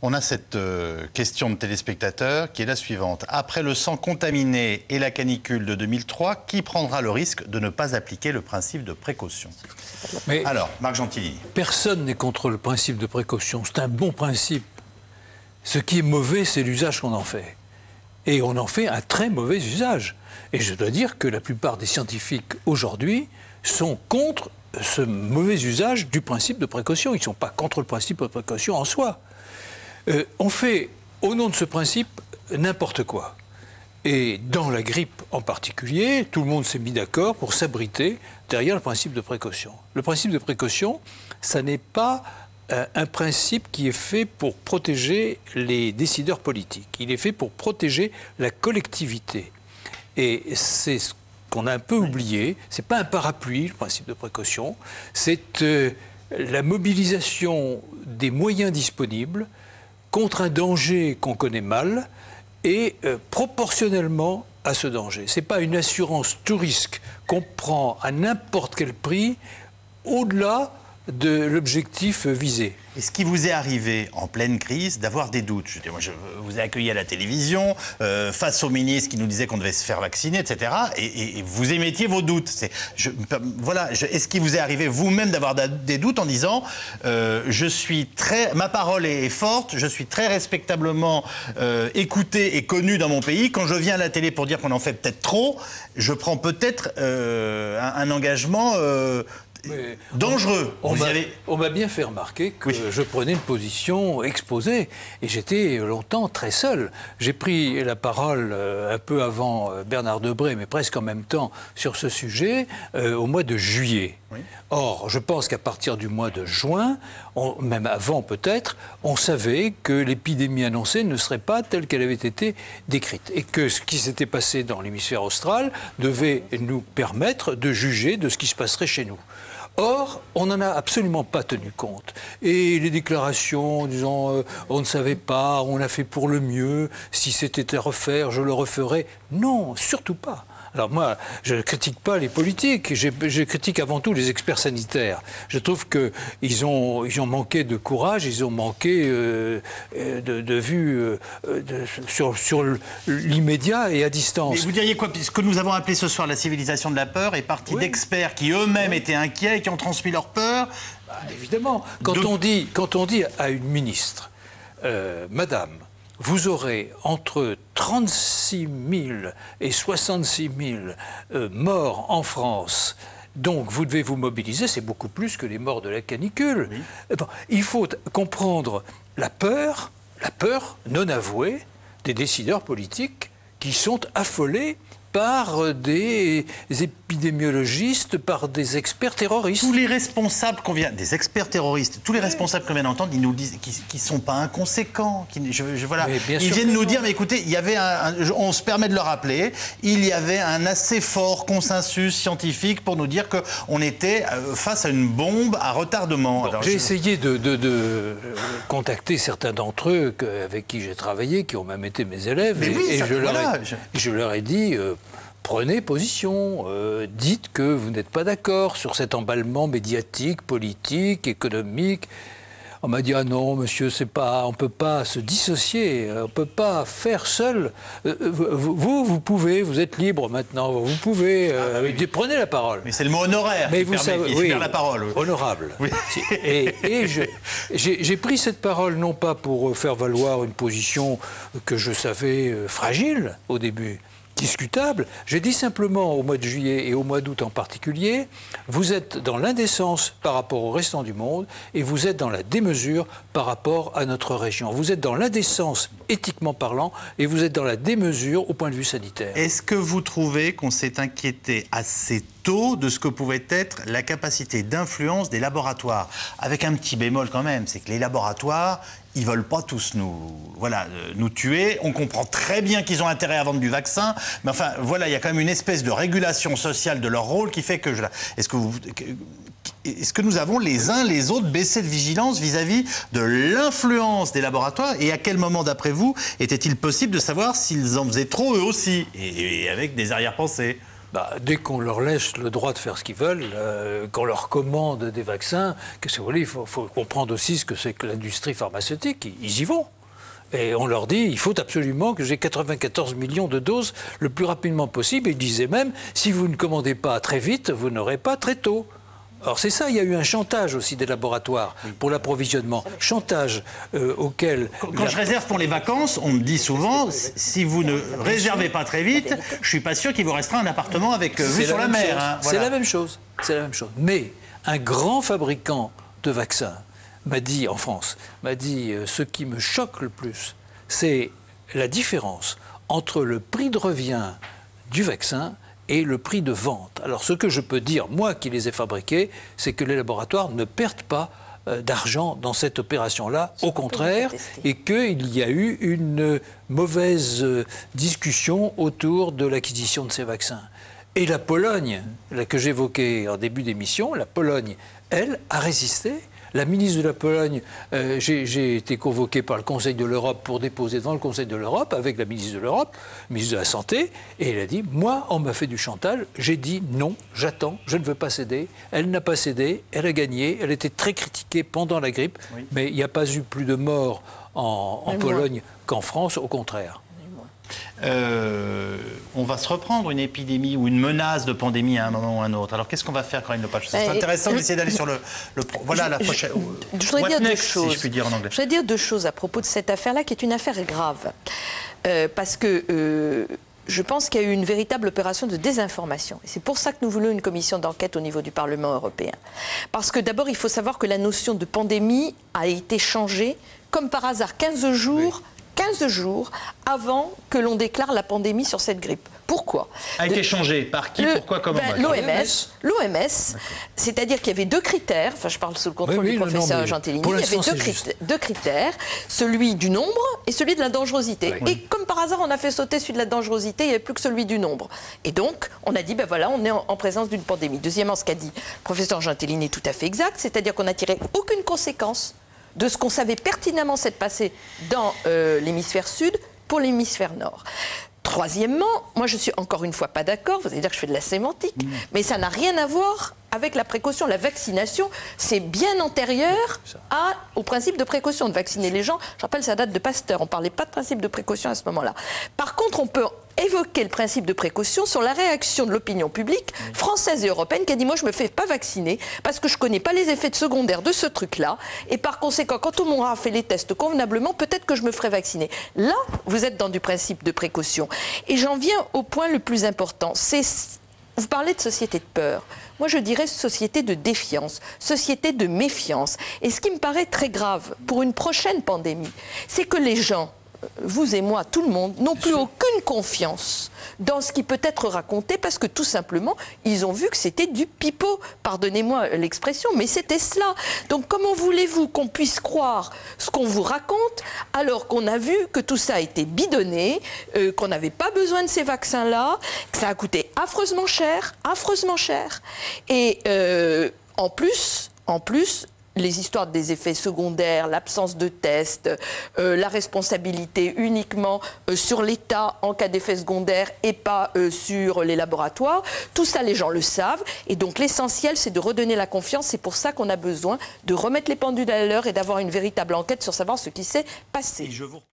On a cette question de téléspectateur qui est la suivante. Après le sang contaminé et la canicule de 2003, qui prendra le risque de ne pas appliquer le principe de précaution? Mais alors, Marc Gentilini. Personne n'est contre le principe de précaution. C'est un bon principe. Ce qui est mauvais, c'est l'usage qu'on en fait. Et on en fait un très mauvais usage. Et je dois dire que la plupart des scientifiques aujourd'hui sont contre ce mauvais usage du principe de précaution. Ils ne sont pas contre le principe de précaution en soi. On fait, au nom de ce principe, n'importe quoi. Et dans la grippe en particulier, tout le monde s'est mis d'accord pour s'abriter derrière le principe de précaution. Le principe de précaution, ça n'est pas un principe qui est fait pour protéger les décideurs politiques. Il est fait pour protéger la collectivité. Et c'est ce qu'on a un peu oublié. Ce n'est pas un parapluie, le principe de précaution. C'est la mobilisation des moyens disponibles contre un danger qu'on connaît mal et proportionnellement à ce danger. Ce n'est pas une assurance tout risque qu'on prend à n'importe quel prix au-delà de l'objectif visé. Est-ce qu'il vous est arrivé, en pleine crise, d'avoir des doutes? Je vous ai accueilli à la télévision, face au ministre qui nous disait qu'on devait se faire vacciner, etc. Et vous émettiez vos doutes. Est-ce qu'il vous est arrivé vous-même d'avoir des doutes en disant ma parole est forte, je suis très respectablement écouté et connu dans mon pays. Quand je viens à la télé pour dire qu'on en fait peut-être trop, je prends peut-être un engagement... dangereux. On m'a bien fait remarquer que je prenais une position exposée et j'étais longtemps très seul. J'ai pris la parole un peu avant Bernard Debré, mais presque en même temps sur ce sujet, au mois de juillet. Oui. Or, je pense qu'à partir du mois de juin, même avant peut-être, on savait que l'épidémie annoncée ne serait pas telle qu'elle avait été décrite et que ce qui s'était passé dans l'hémisphère austral devait nous permettre de juger de ce qui se passerait chez nous. Or, on n'en a absolument pas tenu compte. Et les déclarations disant on ne savait pas, on a fait pour le mieux, si c'était à refaire, je le referais. Non, surtout pas. Alors moi, je ne critique pas les politiques, je critique avant tout les experts sanitaires. Je trouve qu'ils ont manqué de courage, ils ont manqué de vue sur l'immédiat et à distance. Mais vous diriez quoi? Ce que nous avons appelé ce soir la civilisation de la peur est partie d'experts qui eux-mêmes étaient inquiets et qui ont transmis leur peur. Bah, évidemment. Quand on dit à une ministre, Madame, vous aurez entre 36 000 et 66 000 morts en France. Donc, vous devez vous mobiliser, c'est beaucoup plus que les morts de la canicule. Oui. Bon, il faut comprendre la peur non avouée des décideurs politiques qui sont affolés par des épidémiologistes, par des experts terroristes. Tous les responsables des experts terroristes, tous les responsables qu'on vient d'entendre, ils nous disent qu'ils ne sont pas inconséquents. Ils viennent nous dire, mais écoutez, il y avait on se permet de le rappeler, il y avait un assez fort consensus scientifique pour nous dire qu'on était face à une bombe à retardement. Bon, j'ai essayé de contacter certains d'entre eux avec qui j'ai travaillé, qui ont même été mes élèves, je leur ai dit... Prenez position, dites que vous n'êtes pas d'accord sur cet emballement médiatique, politique, économique. On m'a dit « Ah non, monsieur, on ne peut pas se dissocier, on ne peut pas faire seul. Vous pouvez, vous êtes libre maintenant, vous pouvez, prenez la parole. » Mais c'est le mot honoraire qui permet la parole. Honorable. Oui. Et j'ai pris cette parole non pas pour faire valoir une position que je savais fragile au début, discutable. J'ai dit simplement au mois de juillet et au mois d'août en particulier, vous êtes dans l'indécence par rapport au restant du monde et vous êtes dans la démesure par rapport à notre région. Vous êtes dans l'indécence éthiquement parlant et vous êtes dans la démesure au point de vue sanitaire. Est-ce que vous trouvez qu'on s'est inquiété assez tôt de ce que pouvait être la capacité d'influence des laboratoires? Avec un petit bémol quand même, c'est que les laboratoires, ils ne veulent pas tous nous tuer. On comprend très bien qu'ils ont intérêt à vendre du vaccin. Mais enfin, voilà, il y a quand même une espèce de régulation sociale de leur rôle qui fait que... Est-ce que nous avons les uns les autres baissé de vigilance vis-à-vis de l'influence des laboratoires? Et à quel moment, d'après vous, était-il possible de savoir s'ils en faisaient trop eux aussi? Et avec des arrière-pensées? Dès qu'on leur laisse le droit de faire ce qu'ils veulent, qu'on leur commande des vaccins, qu'est-ce que vous voulez, il faut comprendre aussi ce que c'est que l'industrie pharmaceutique. Ils y vont. Et on leur dit, il faut absolument que j'ai 94 millions de doses le plus rapidement possible. Et ils disaient même, si vous ne commandez pas très vite, vous n'aurez pas très tôt. Alors c'est ça, il y a eu un chantage aussi des laboratoires pour l'approvisionnement. Chantage auquel... Quand je réserve pour les vacances, on me dit souvent, si vous ne réservez pas très vite, je ne suis pas sûr qu'il vous restera un appartement avec vue sur la mer. Hein, voilà. C'est la même chose. C'est la même chose. Mais un grand fabricant de vaccins m'a dit, en France, ce qui me choque le plus, c'est la différence entre le prix de revient du vaccin et le prix de vente. Alors ce que je peux dire, moi qui les ai fabriqués, c'est que les laboratoires ne perdent pas d'argent dans cette opération-là, au contraire, et qu'il y a eu une mauvaise discussion autour de l'acquisition de ces vaccins. Et la Pologne, que j'évoquais en début d'émission, la Pologne, elle, a résisté. La ministre de la Pologne, j'ai été convoqué par le Conseil de l'Europe pour déposer devant le Conseil de l'Europe avec la ministre de l'Europe, ministre de la Santé, et elle a dit, moi, on m'a fait du chantage, j'ai dit non, j'attends, je ne veux pas céder. Elle n'a pas cédé, elle a gagné, elle était très critiquée pendant la grippe, mais il n'y a pas eu plus de morts en Pologne qu'en France, au contraire. On va se reprendre une épidémie ou une menace de pandémie à un moment ou à un autre. Alors qu'est-ce qu'on va faire, Corinne Lepage? C'est intéressant d'essayer d'aller sur voilà la prochaine. Je voudrais dire deux choses. Si je puis dire en anglais. Je voudrais dire deux choses à propos de cette affaire-là, qui est une affaire grave, parce que je pense qu'il y a eu une véritable opération de désinformation. Et c'est pour ça que nous voulons une commission d'enquête au niveau du Parlement européen. Parce que d'abord, il faut savoir que la notion de pandémie a été changée, comme par hasard, 15 jours avant que l'on déclare la pandémie sur cette grippe. Pourquoi? A été changé par qui? Pourquoi? Comment? L'OMS, c'est-à-dire qu'il y avait deux critères, enfin je parle sous le contrôle du professeur Gentilini, il y avait deux critères, celui du nombre et celui de la dangerosité. Et comme par hasard, on a fait sauter celui de la dangerosité, il n'y avait plus que celui du nombre. Et donc, on a dit, ben voilà, on est en présence d'une pandémie. Deuxièmement, ce qu'a dit le professeur Gentilini est tout à fait exact, c'est-à-dire qu'on n'a tiré aucune conséquence de ce qu'on savait pertinemment s'être passé dans l'hémisphère sud pour l'hémisphère nord. Troisièmement, moi je suis encore une fois pas d'accord, vous allez dire que je fais de la sémantique, mais ça n'a rien à voir avec la précaution. La vaccination, c'est bien antérieur au principe de précaution, de vacciner les gens. Je rappelle, ça date de Pasteur, on ne parlait pas de principe de précaution à ce moment-là. Par contre, on peut évoquer le principe de précaution sur la réaction de l'opinion publique française et européenne qui a dit, moi je ne me fais pas vacciner parce que je ne connais pas les effets secondaires de ce truc-là, et par conséquent, quand on m'aura fait les tests convenablement, peut-être que je me ferai vacciner. Là, vous êtes dans du principe de précaution. Et j'en viens au point le plus important, c'est... Vous parlez de société de peur. Moi, je dirais société de défiance, société de méfiance. Et ce qui me paraît très grave pour une prochaine pandémie, c'est que les gens, vous et moi, tout le monde, n'ont plus aucune confiance dans ce qui peut être raconté parce que tout simplement, ils ont vu que c'était du pipeau. Pardonnez-moi l'expression, mais c'était cela. Donc comment voulez-vous qu'on puisse croire ce qu'on vous raconte alors qu'on a vu que tout ça a été bidonné, qu'on n'avait pas besoin de ces vaccins-là, que ça a coûté affreusement cher, et en plus, les histoires des effets secondaires, l'absence de tests, la responsabilité uniquement sur l'État en cas d'effets secondaires et pas sur les laboratoires. Tout ça, les gens le savent. Et donc, l'essentiel, c'est de redonner la confiance. C'est pour ça qu'on a besoin de remettre les pendules à l'heure et d'avoir une véritable enquête sur savoir ce qui s'est passé.